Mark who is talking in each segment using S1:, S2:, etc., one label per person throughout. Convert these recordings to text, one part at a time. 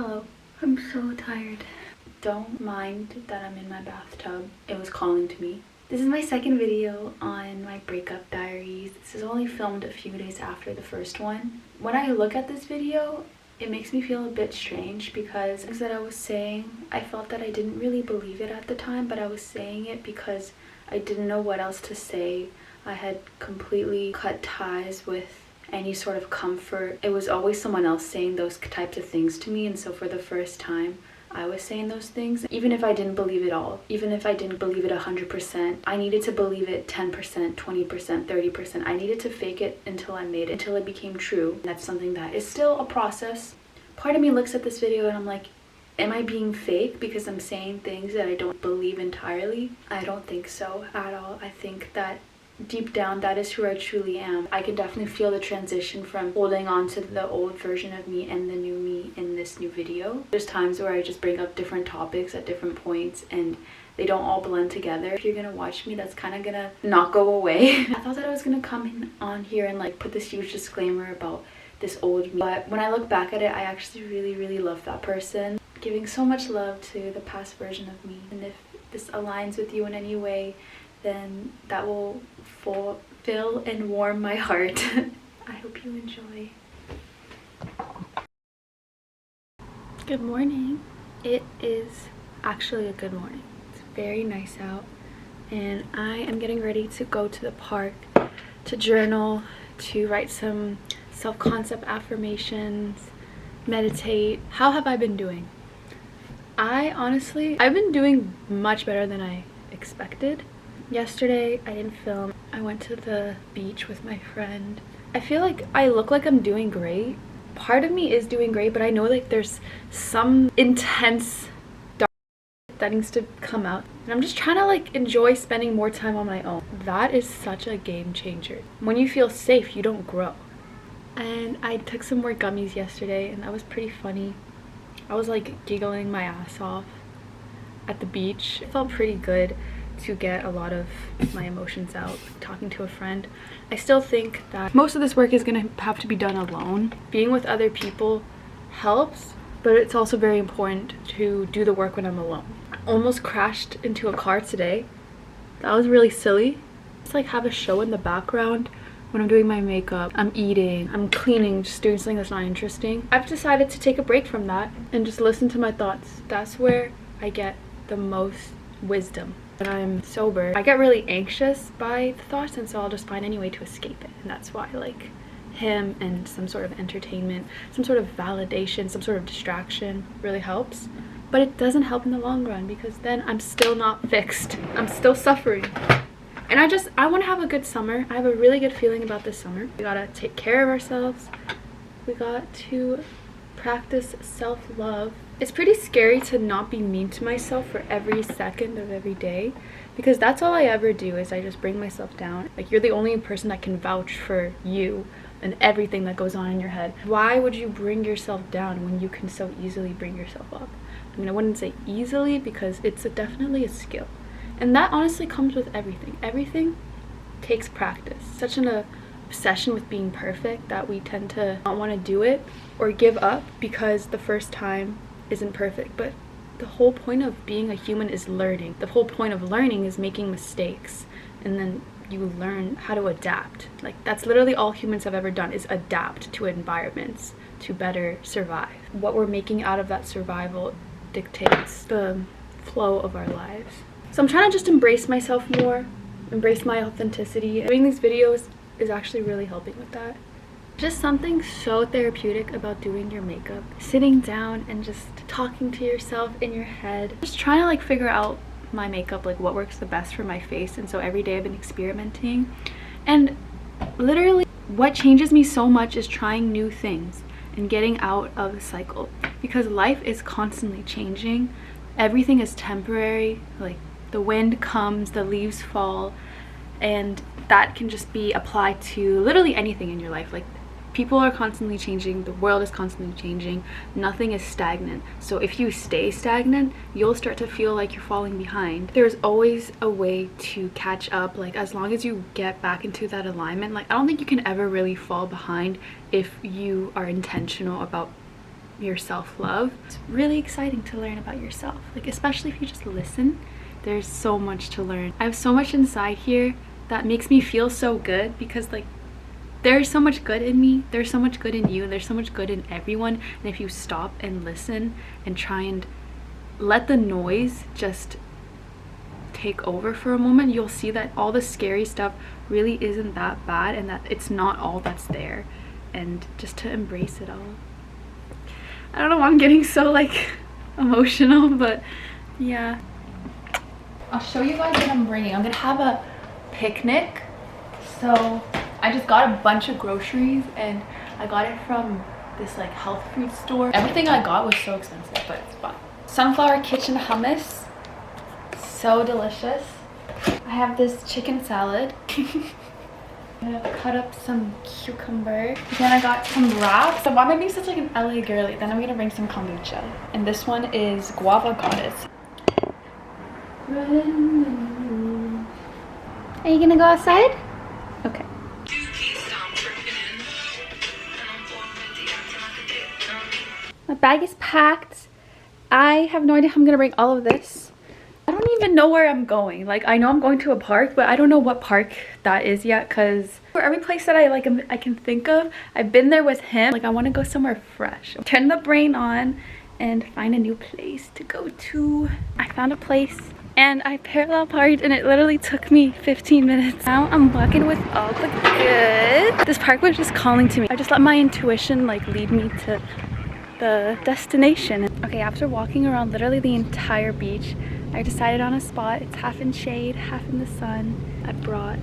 S1: Hello. I'm so tired. Don't mind that I'm in my bathtub. It was calling to me. This is my second video on my breakup diaries. This is only filmed a few days after the first one. When I look at this video, it makes me feel a bit strange because things that I was saying, I felt that I didn't really believe it at the time, but I was saying it because I didn't know what else to say. I had completely cut ties with any sort of comfort. It was always someone else saying those types of things to me, and so for the first time I was saying those things. Even if I didn't believe it all, even if I didn't believe it 100%, I needed to believe it 10%, 20%, 30%. I needed to fake it until I made it, until it became true. That's something that is still a process. Part of me looks at this video and I'm like, am I being fake because I'm saying things that I don't believe entirely? I don't think so at all. I think that deep down, that is who I truly am. I can definitely feel the transition from holding on to the old version of me and the new me in this new video. There's times where I just bring up different topics at different points and they don't all blend together. If you're gonna watch me, that's kind of gonna not go away. I thought that I was gonna come on here and like put this huge disclaimer about this old me, but when I look back at it, I actually really love that person. Giving so much love to the past version of me, and if this aligns with you in any way, then that will fill and warm my heart. I hope you enjoy. Good morning. It is actually a good morning. It's very nice out and I am getting ready to go to the park to journal, to write some self-concept affirmations, meditate. How have I been doing? I've been doing much better than I expected. Yesterday I didn't film. I went to the beach with my friend. I feel like I look like I'm doing great. Part of me is doing great, but I know like there's some intense dark that needs to come out. And I'm just trying to like enjoy spending more time on my own. That is such a game changer. When you feel safe, you don't grow. And I took some more gummies yesterday and that was pretty funny. I was like giggling my ass off at the beach. It felt pretty good to get a lot of my emotions out, talking to a friend. I still think that most of this work is gonna have to be done alone. Being with other people helps, but it's also very important to do the work when I'm alone. I almost crashed into a car today. That was really silly. Just like have a show in the background when I'm doing my makeup, I'm eating, I'm cleaning, just doing something that's not interesting. I've decided to take a break from that and just listen to my thoughts. That's where I get the most wisdom. When I'm sober, I get really anxious by the thoughts, and so I'll just find any way to escape it. And that's why like him and some sort of entertainment, some sort of validation, some sort of distraction really helps. But it doesn't help in the long run because then I'm still not fixed. I'm still suffering. And I want to have a good summer. I have a really good feeling about this summer. We gotta take care of ourselves. We got to practice self-love. It's pretty scary to not be mean to myself for every second of every day, because that's all I ever do is I just bring myself down. Like, you're the only person that can vouch for you and everything that goes on in your head. Why would you bring yourself down when you can so easily bring yourself up? I mean, I wouldn't say easily because it's definitely a skill. And that honestly comes with everything. Everything takes practice. Such an obsession with being perfect that we tend to not want to do it or give up because the first time isn't perfect. But the whole point of being a human is learning. The whole point of learning is making mistakes, and then you learn how to adapt. Like, that's literally all humans have ever done, is adapt to environments to better survive. What we're making out of that survival dictates the flow of our lives. So I'm trying to just embrace myself more, embrace my authenticity. Doing these videos is actually really helping with that. Just something so therapeutic about doing your makeup. Sitting down and just talking to yourself in your head. Just trying to like figure out my makeup, like what works the best for my face. And so every day I've been experimenting. And literally what changes me so much is trying new things and getting out of the cycle. Because life is constantly changing. Everything is temporary. Like, the wind comes, the leaves fall, and that can just be applied to literally anything in your life. Like, people are constantly changing, the world is constantly changing, nothing is stagnant. So if you stay stagnant, you'll start to feel like you're falling behind. There's always a way to catch up, like as long as you get back into that alignment. Like, I don't think you can ever really fall behind if you are intentional about your self-love. It's really exciting to learn about yourself, like especially if you just listen. There's so much to learn. I have so much inside here that makes me feel so good, because like there's so much good in me, there's so much good in you, there's so much good in everyone. And if you stop and listen and try and let the noise just take over for a moment, you'll see that all the scary stuff really isn't that bad, and that it's not all that's there, and just to embrace it all. I don't know why I'm getting so like emotional, but yeah. I'll show you guys what I'm bringing. I'm gonna have a picnic, so I just got a bunch of groceries, and I got it from this like health food store. Everything I got was so expensive, but it's fun. Sunflower kitchen hummus, so delicious. I have this chicken salad. I'm gonna cut up some cucumber. Then I got some wraps. So why am I being such like an LA girly? Then I'm gonna bring some kombucha. And this one is guava goddess. Are you gonna go outside? Okay. My bag is packed. I have no idea how I'm gonna bring all of this. I don't even know where I'm going. Like, I know I'm going to a park, but I don't know what park that is yet, because for every place that I can think of, I've been there with him. Like, I want to go somewhere fresh. Turn the brain on and find a new place to go to. I found a place and I parallel parked, and it literally took me 15 minutes. Now I'm walking with all the good. This park was just calling to me. I just let my intuition like lead me to the destination. Okay, after walking around literally the entire beach, I decided on a spot. It's half in shade, half in the sun. I brought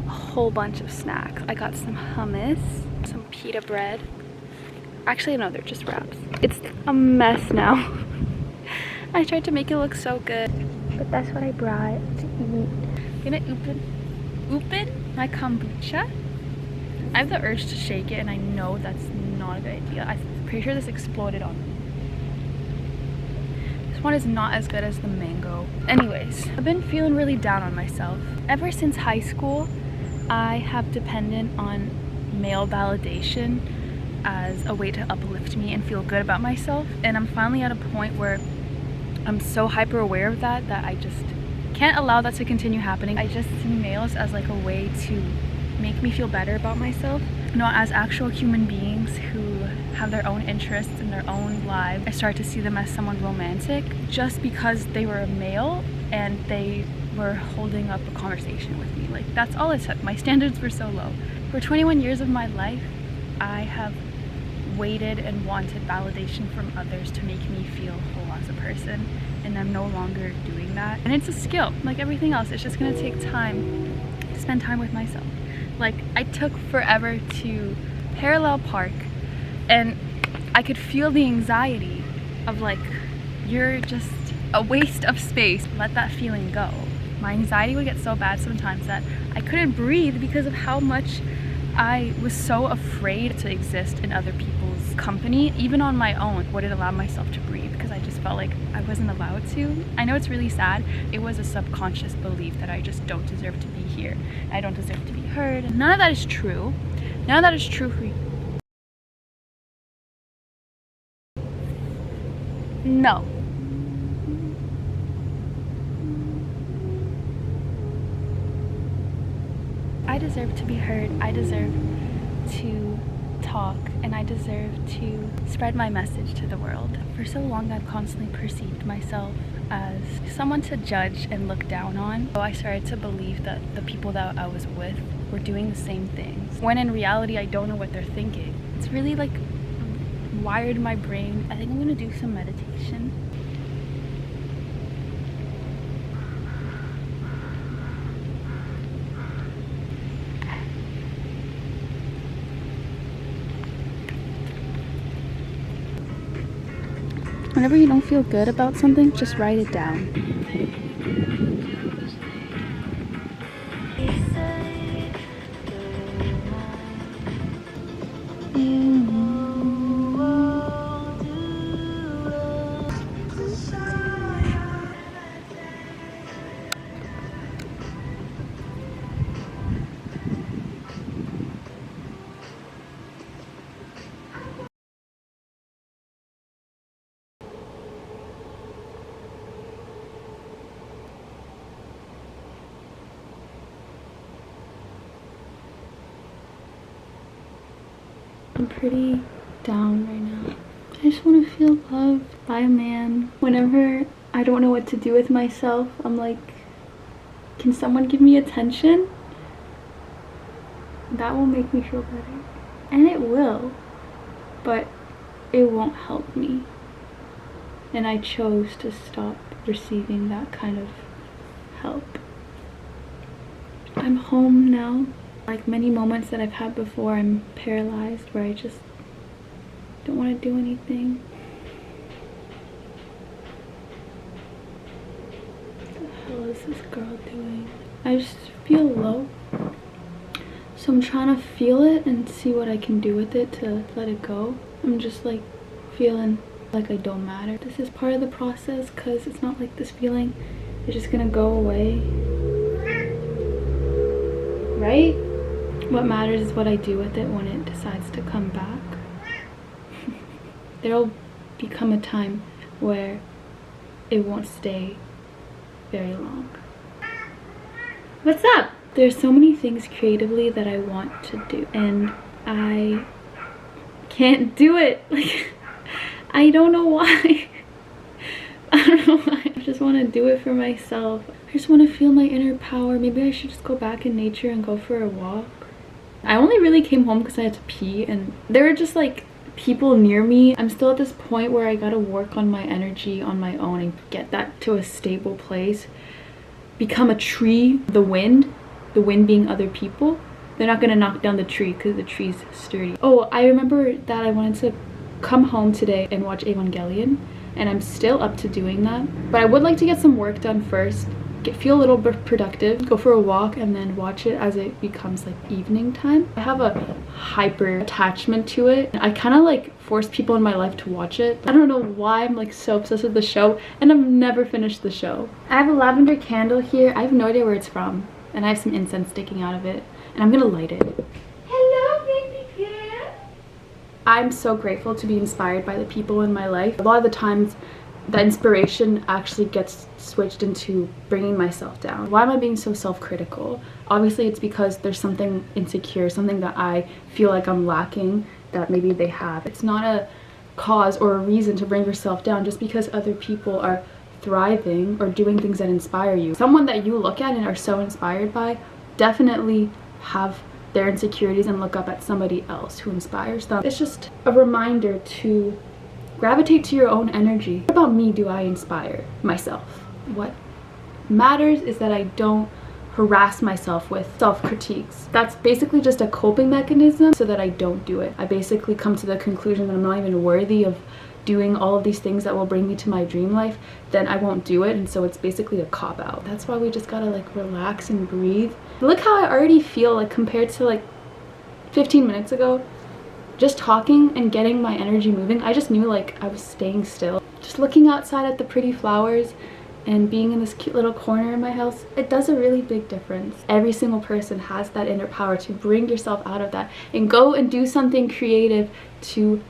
S1: a whole bunch of snacks. I got some hummus, some pita bread. Actually, no, they're just wraps. It's a mess now. I tried to make it look so good, but that's what I brought to eat. I'm gonna open my kombucha. I have the urge to shake it, and I know that's not a good idea. I'm pretty sure this exploded on me. This one is not as good as the mango. Anyways, I've been feeling really down on myself. Ever since high school, I have depended on male validation as a way to uplift me and feel good about myself. And I'm finally at a point where I'm so hyper aware of that I just can't allow that to continue happening. I just see males as like a way to make me feel better about myself, not as actual human beings who have their own interests and their own lives. I start to see them as someone romantic just because they were a male and they were holding up a conversation with me. Like, that's all it took. My standards were so low. For 21 years of my life, I have waited and wanted validation from others to make me feel whole as a person, and I'm no longer doing that. And it's a skill, like everything else. It's just gonna take time to spend time with myself. Like, I took forever to parallel park, and I could feel the anxiety of like, you're just a waste of space. Let that feeling go. My anxiety would get so bad sometimes that I couldn't breathe because of how much I was so afraid to exist in other people's company. Even on my own, wouldn't allow myself to breathe because I just felt like I wasn't allowed to. I know it's really sad. It was a subconscious belief that I just don't deserve to be here. I don't deserve to be heard. None of that is true. None of that is true for you. No. I deserve to be heard. I deserve to talk, and I deserve to spread my message to the world. For so long, I've constantly perceived myself as someone to judge and look down on. So I started to believe that the people that I was with were doing the same things, when in reality, I don't know what they're thinking. It's really like wired my brain. I think I'm gonna do some meditation. Whenever you don't feel good about something, just write it down. I'm pretty down right now. I just want to feel loved by a man. Whenever I don't know what to do with myself, I'm like, can someone give me attention? That will make me feel better. And it will, but it won't help me. And I chose to stop receiving that kind of help. I'm home now. Like many moments that I've had before, I'm paralyzed where I just don't want to do anything. What the hell is this girl doing? I just feel low. So I'm trying to feel it and see what I can do with it to let it go. I'm just like feeling like I don't matter. This is part of the process because it's not like this feeling is just gonna go away. Right? What matters is what I do with it when it decides to come back. There'll become a time where it won't stay very long. What's up? There's so many things creatively that I want to do and I can't do it. Like, I don't know why. I don't know why. I just want to do it for myself. I just want to feel my inner power. Maybe I should just go back in nature and go for a walk. I only really came home because I had to pee and there were just like people near me. I'm still at this point where I gotta work on my energy on my own and get that to a stable place. Become a tree. The wind being other people. They're not gonna knock down the tree because the tree's sturdy. Oh, I remember that I wanted to come home today and watch Evangelion, and I'm still up to doing that. But I would like to get some work done first, feel a little bit productive, go for a walk, and then watch it as it becomes like evening time. I have a hyper attachment to it. I kind of like force people in my life to watch it. I don't know why I'm like so obsessed with the show, and I've never finished the show. I have a lavender candle here. I have no idea where it's from, and I have some incense sticking out of it, and I'm gonna light it. Hello, baby girl. I'm so grateful to be inspired by the people in my life. A lot of the times the inspiration actually gets switched into bringing myself down. Why am I being so self-critical? Obviously it's because there's something insecure, something that I feel like I'm lacking that maybe they have. It's not a cause or a reason to bring yourself down just because other people are thriving or doing things that inspire you. Someone that you look at and are so inspired by definitely have their insecurities and look up at somebody else who inspires them. It's just a reminder to gravitate to your own energy. What about me do I inspire myself? What matters is that I don't harass myself with self-critiques. That's basically just a coping mechanism so that I don't do it. I basically come to the conclusion that I'm not even worthy of doing all of these things that will bring me to my dream life, then I won't do it, and so it's basically a cop-out. That's why we just gotta like relax and breathe. Look how I already feel like compared to like 15 minutes ago. Just talking and getting my energy moving, I just knew like I was staying still. Just looking outside at the pretty flowers and being in this cute little corner in my house, it does a really big difference. Every single person has that inner power to bring yourself out of that and go and do something creative to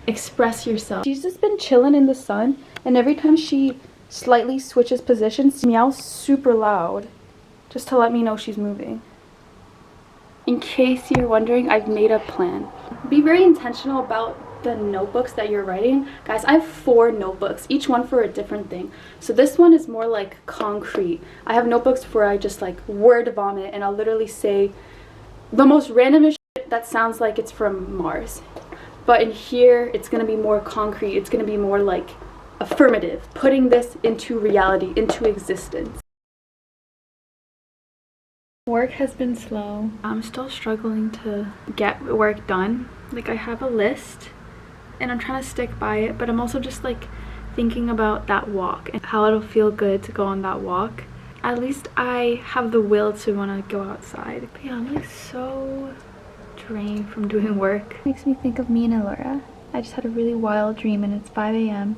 S1: express yourself. She's just been chilling in the sun, and every time she slightly switches positions, she meows super loud just to let me know she's moving. In case you're wondering, I've made a plan. Be very intentional about the notebooks that you're writing. Guys, I have 4 notebooks, each one for a different thing. So this one is more like concrete. I have notebooks where I just like word vomit and I'll literally say the most randomest shit that sounds like it's from Mars. But in here, it's gonna be more concrete. It's gonna be more like affirmative, putting this into reality, into existence. Work has been slow. I'm still struggling to get work done. Like, I have a list and I'm trying to stick by it, but I'm also just like thinking about that walk and how it'll feel good to go on that walk. At least I have the will to want to go outside. But yeah, I'm like so drained from doing work. It makes me think of me and Elora. I just had a really wild dream and it's 5 a.m.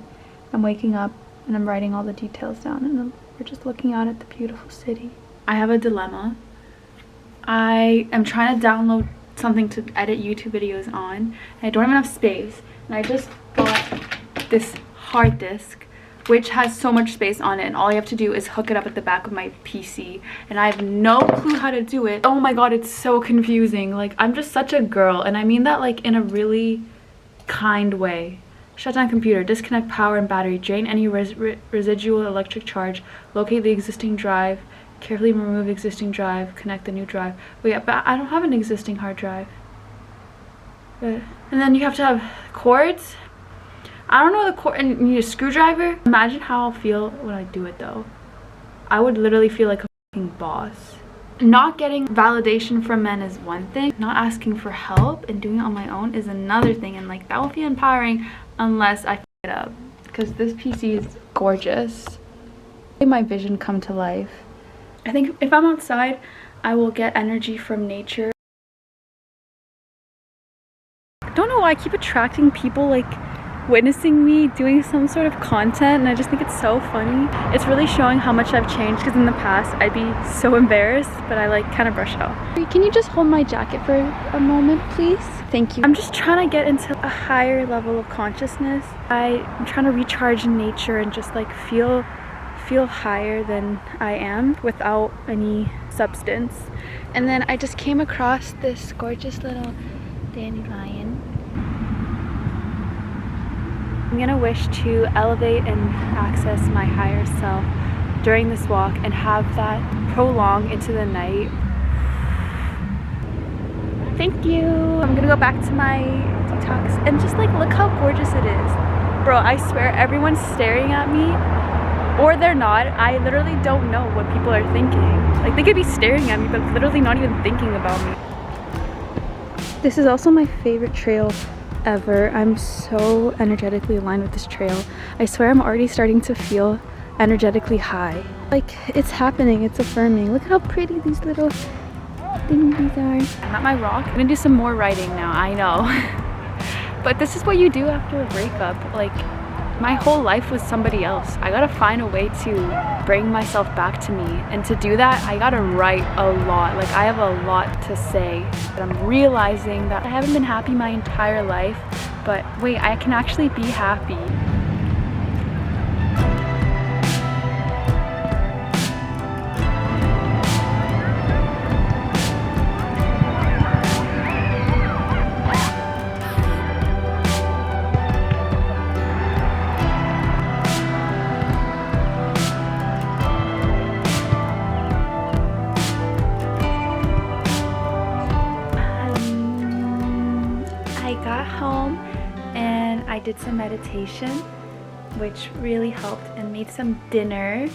S1: I'm waking up and I'm writing all the details down and we're just looking out at the beautiful city. I have a dilemma. I am trying to download something to edit YouTube videos on, and I don't have enough space, and I just bought this hard disk which has so much space on it, and all you have to do is hook it up at the back of my PC, and I have no clue how to do it. Oh my god, it's so confusing. Like, I'm just such a girl, and I mean that like in a really kind way. Shut down computer, disconnect power and battery, drain any residual electric charge, locate the existing drive, carefully remove existing drive, connect the new drive. Wait, but I don't have an existing hard drive. And then you have to have cords. I don't know the cord, and you need a screwdriver. Imagine how I'll feel when I do it though. I would literally feel like a fucking boss. Not getting validation from men is one thing. Not asking for help and doing it on my own is another thing. And like, that won't be empowering unless I f it up. Because this PC is gorgeous. My vision come to life. I think if I'm outside, I will get energy from nature. I don't know why I keep attracting people like witnessing me doing some sort of content, and I just think it's so funny. It's really showing how much I've changed, because in the past I'd be so embarrassed, but I like kind of brush out. Can you just hold my jacket for a moment, please? Thank you. I'm just trying to get into a higher level of consciousness. I'm trying to recharge in nature and just like feel higher than I am without any substance. And then I just came across this gorgeous little dandelion. I'm gonna wish to elevate and access my higher self during this walk and have that prolong into the night. Thank you. I'm gonna go back to my detox and just like look how gorgeous it is. Bro, I swear everyone's staring at me, or they're not. I literally don't know what people are thinking. Like, they could be staring at me but literally not even thinking about me. This is also my favorite trail ever. I'm so energetically aligned with this trail. I swear I'm already starting to feel energetically high. Like, it's happening, it's affirming. Look how pretty these little thingies are. I'm at my rock. I'm gonna do some more writing now, I know. But this is what you do after a breakup. Like, my whole life was somebody else. I gotta find a way to bring myself back to me, and to do that I gotta write a lot. Like, I have a lot to say. But I'm realizing that I haven't been happy my entire life, but wait, I can actually be happy. I did some meditation, which really helped, and made some dinner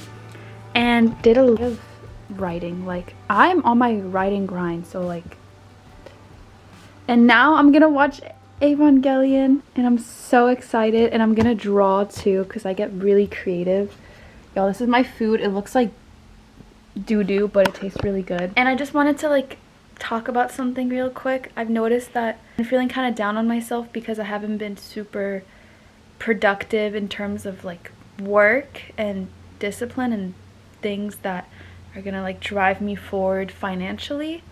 S1: and did a lot of writing. Like, I'm on my writing grind, so like, and now I'm gonna watch Evangelion and I'm so excited, and I'm gonna draw too because I get really creative. Y'all, this is my food. It looks like doo-doo, but it tastes really good. And I just wanted to like talk about something real quick. I've noticed that I'm feeling kind of down on myself because I haven't been super productive in terms of like work and discipline and things that are gonna like drive me forward financially.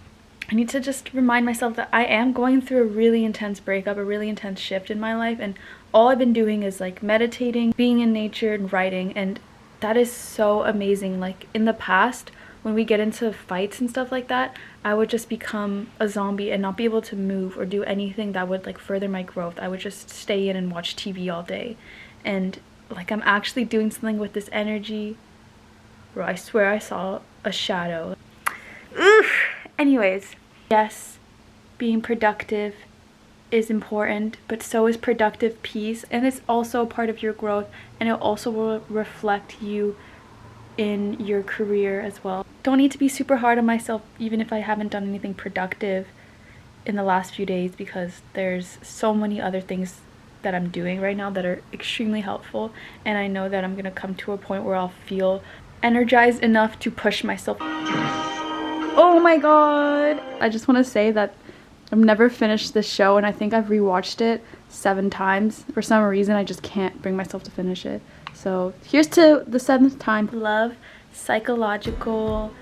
S1: I need to just remind myself that I am going through a really intense breakup, a really intense shift in my life, and all I've been doing is like meditating, being in nature, and writing, and that is so amazing. Like, in the past, when we get into fights and stuff like that, I would just become a zombie and not be able to move or do anything that would like further my growth. I would just stay in and watch TV all day. And like, I'm actually doing something with this energy. Bro, I swear I saw a shadow. Oof. Anyways, yes, being productive is important, but so is productive peace, and it's also a part of your growth, and it also will reflect you in your career as well. Don't need to be super hard on myself even if I haven't done anything productive in the last few days, because there's so many other things that I'm doing right now that are extremely helpful, and I know that I'm gonna come to a point where I'll feel energized enough to push myself. Oh my god! I just want to say that I've never finished this show, and I think I've rewatched it 7 times. For some reason, I just can't bring myself to finish it. So here's to the 7th time. Love psychological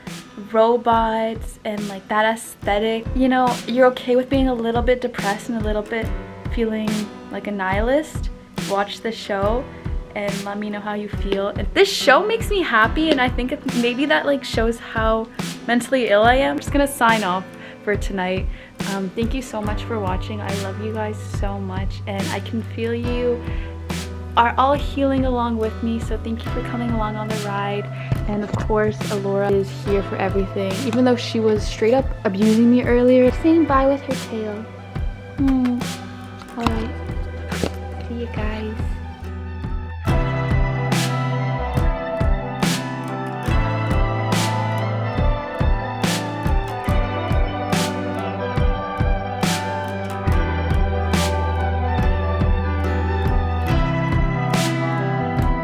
S1: robots and like that aesthetic. You know, you're okay with being a little bit depressed and a little bit feeling like a nihilist. Watch the show and let me know how you feel. And this show makes me happy, and I think maybe that like shows how mentally ill I am. I'm just gonna sign off for tonight. Thank you so much for watching. I love you guys so much, and I can feel you are all healing along with me, so thank you for coming along on the ride. And of course, Alora is here for everything, even though she was straight up abusing me earlier. Saying bye with her tail. Alright, see you guys.